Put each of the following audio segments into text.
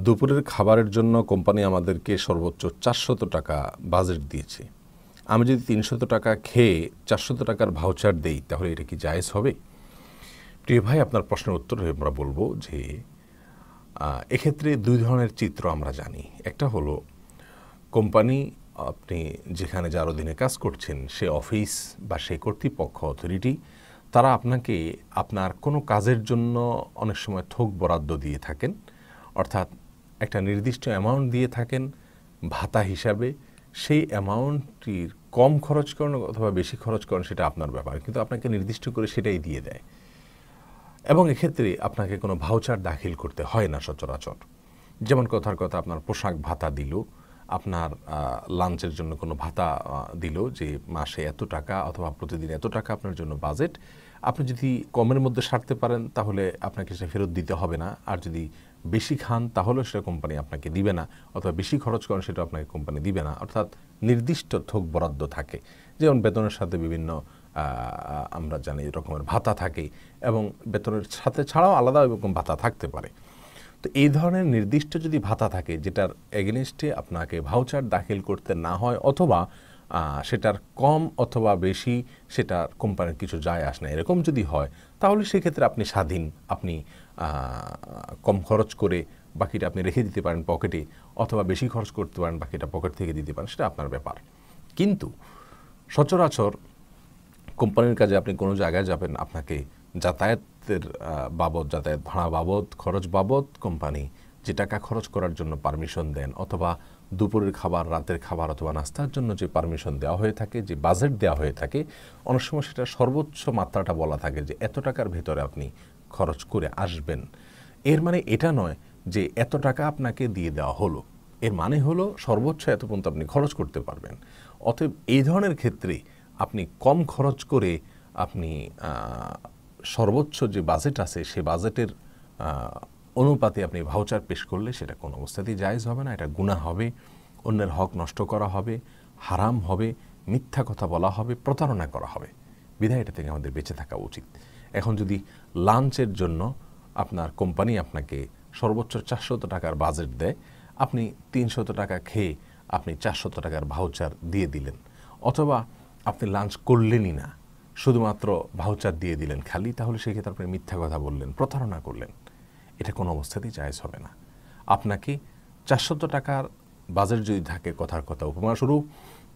দুপুরের খাবারের জন্য কোম্পানি আমাদেরকে সর্বোচ্চ 400 টাকা বাজেট দিয়েছে। আমি যদি 300 টাকা খেয়ে 400 টাকার ভাউচার দেই, তাহলে এটা কি জায়েজ হবে? প্রিয় ভাই, আপনার প্রশ্নের উত্তরে আমরা বলবো যে এক্ষেত্রে দুই ধরনের চিত্র আমরা জানি। একটা হলো কোম্পানি, আপনি যেখানে যার অধীনে কাজ করছেন, সে অফিস বা সে কর্তৃপক্ষ, অথরিটি, তারা আপনাকে আপনার কোনো কাজের জন্য অনেক সময় থোক বরাদ্দ দিয়ে থাকেন, অর্থাৎ একটা নির্দিষ্ট অ্যামাউন্ট দিয়ে থাকেন ভাতা হিসাবে। সেই অ্যামাউন্টটির কম খরচ করেন অথবা বেশি খরচ করেন সেটা আপনার ব্যাপার, কিন্তু আপনাকে নির্দিষ্ট করে সেটাই দিয়ে দেয় এবং এক্ষেত্রে আপনাকে কোনো ভাউচার দাখিল করতে হয় না সচরাচর। যেমন কথার কথা, আপনার পোশাক ভাতা দিল, আপনার লাঞ্চের জন্য কোনো ভাতা দিল যে মাসে এত টাকা অথবা প্রতিদিন এত টাকা আপনার জন্য বাজেট। আপনি যদি কমের মধ্যে সারতে পারেন তাহলে আপনাকে সেটা ফেরত দিতে হবে না, আর যদি বেশি খান তাহলেও সেটা কোম্পানি আপনাকে দিবে না, অথবা বেশি খরচ করেন সেটা আপনাকে কোম্পানি দিবে না। অর্থাৎ নির্দিষ্ট থোক বরাদ্দ থাকে, যেমন বেতনের সাথে বিভিন্ন আমরা জানি রকমের ভাতা থাকে এবং বেতনের সাথে ছাড়াও আলাদা এরকম ভাতা থাকতে পারে। তো এই ধরনের নির্দিষ্ট যদি ভাতা থাকে যেটার এগেনস্টে আপনাকে ভাউচার দাখিল করতে না হয়, অথবা সেটার কম অথবা বেশি সেটা কোম্পানির কিছু যায় আসে না, এরকম যদি হয়, তাহলে সেক্ষেত্রে আপনি স্বাধীন। আপনি কম খরচ করে বাকিটা আপনি রেখে দিতে পারেন পকেটে, অথবা বেশি খরচ করতে পারেন, বাকিটা পকেট থেকে দিতে পারেন, সেটা আপনার ব্যাপার। কিন্তু সচরাচর কোম্পানির কাজে আপনি কোনো জায়গায় যাবেন, আপনাকে যাতায়াতের বাবদ, যাতায়াত ভাড়া বাবদ, খরচ বাবদ কোম্পানি যে টাকা খরচ করার জন্য পারমিশন দেন, অথবা দুপুরের খাবার, রাতের খাবার অথবা নাস্তার জন্য যে পারমিশন দেওয়া হয়ে থাকে, যে বাজেট দেওয়া হয়ে থাকে, অনেক সময় সেটা সর্বোচ্চ মাত্রাটা বলা থাকে যে এত টাকার ভেতরে আপনি খরচ করে আসবেন। এর মানে এটা নয় যে এত টাকা আপনাকে দিয়ে দেওয়া হলো, এর মানে হলো সর্বোচ্চ এত পর্যন্ত আপনি খরচ করতে পারবেন। অতএব এই ধরনের ক্ষেত্রে আপনি কম খরচ করে আপনি সর্বোচ্চ যে বাজেট আছে সে বাজেটের অনুপাতে আপনি ভাউচার পেশ করলে সেটা কোনো অবস্থাতেই জায়েজ হবে না। এটা গুনাহ হবে, অন্যের হক নষ্ট করা হবে, হারাম হবে, মিথ্যা কথা বলা হবে, প্রতারণা করা হবে। বিধায় এটা থেকে আমাদের বেঁচে থাকা উচিত। এখন যদি লাঞ্চের জন্য আপনার কোম্পানি আপনাকে সর্বোচ্চ 400 টাকার বাজেট দেয়, আপনি 300 টাকা খেয়ে আপনি 400 টাকার ভাউচার দিয়ে দিলেন, অথবা আপনি লাঞ্চ করলেনই না, শুধুমাত্র ভাউচার দিয়ে দিলেন খালি, তাহলে সেক্ষেত্রে আপনি মিথ্যা কথা বললেন, প্রতারণা করলেন। এটা কোনো অবস্থাতেই জায়েজ হবে না। আপনাকে 400 টাকার বাজেট যদি থাকে, কথার কথা উপমাস্বরূপ,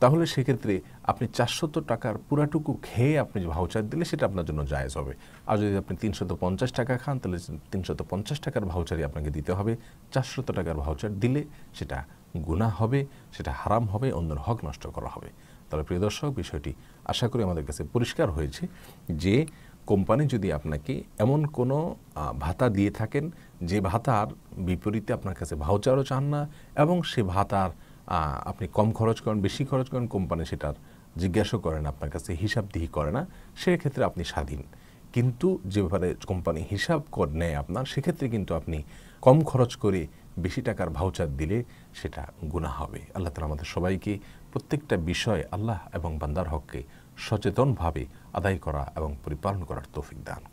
তাহলে সেক্ষেত্রে আপনি 400 টাকার পুরাটুকু খেয়ে আপনি যে ভাউচার দিলে সেটা আপনার জন্য জায়েজ হবে। আর যদি আপনি 350 টাকা খান, তাহলে 350 টাকার ভাউচারই আপনাকে দিতে হবে। 400 টাকার ভাউচার দিলে সেটা গুনাহ হবে, সেটা হারাম হবে, অন্যের হক নষ্ট করা হবে। তাহলে প্রিয় দর্শক, বিষয়টি আশা করি আমাদের কাছে পরিষ্কার হয়েছে যে কোম্পানি যদি আপনাকে এমন কোনো ভাতা দিয়ে থাকেন যে ভাতার বিপরীতে আপনার কাছে ভাউচারও চান না, এবং সে ভাতার আপনি কম খরচ করেন, বেশি খরচ করেন, কোম্পানি সেটার জিজ্ঞাসা করেন, আপনার কাছে হিসাবদিহি করে না, সেক্ষেত্রে আপনি স্বাধীন। কিন্তু যে ব্যাপারে কোম্পানি হিসাব নেয় আপনার, সেক্ষেত্রে কিন্তু আপনি কম খরচ করে বেশি টাকার ভাউচার দিলে সেটা গুনাহ হবে। আল্লাহ তাআলা আমাদের সবাইকে প্রত্যেকটা বিষয় আল্লাহ এবং বান্দার হককে সচেতনভাবে আদায় করা এবং পরিপালন করার তৌফিক দান করুন।